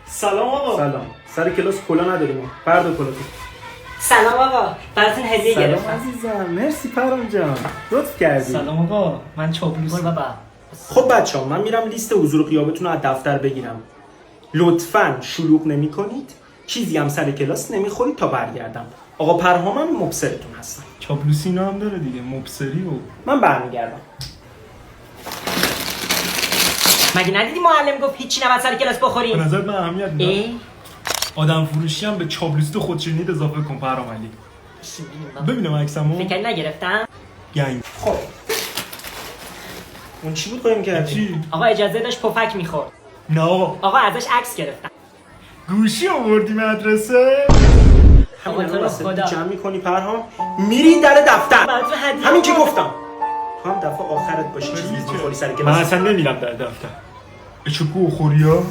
سلام آقا. سلام. سر کلاس کلا نداریم ما. بردار کلاتو. سلام آقا، براتون هدیه سلام گرفتم. عزیزم. مرسی پرام جان. لطف کردی. سلام آقا، من چاپلوس. برو بابا. خب بچه‌ها من میرم لیست حضور و غیابتون رو از دفتر بگیرم. لطفاً شلوغ نمی‌کنید. چیزی هم سر کلاس نمیخورید تا برگردم. آقا پرهامم مبصرتون هستم. چاپلوسی اینا هم داره دیگه، مبصری و من برمیگردم. مگه ندیدی معلم گفت هیچی نباید سر کلاس به بخوریم؟ نظر من اهمیت نداره. ای؟ آدم فروشی هم به چاپلوسی تو خودشونید اضافه کن پرام علی. ببینم عکسمو. فکر نگرفتم؟ گنگ. خب. اون چی بود قایم کردی؟ چی؟ آقا اجازه داشت پفک میخورد. نه آقا. آقا ازش عکس گرفتم. گوشی آوردی مدرسه؟ آقا همین تو رو واسه خدا. جمع می‌کنی پرهام؟ میری در دفتر. براتون هدیه همین که آوردم. گفتم. تو هم دفعه آخرت باشی چیزی می‌خوری سر من کلاس. اصلا نمیرم در دفتر. چکو و خوریا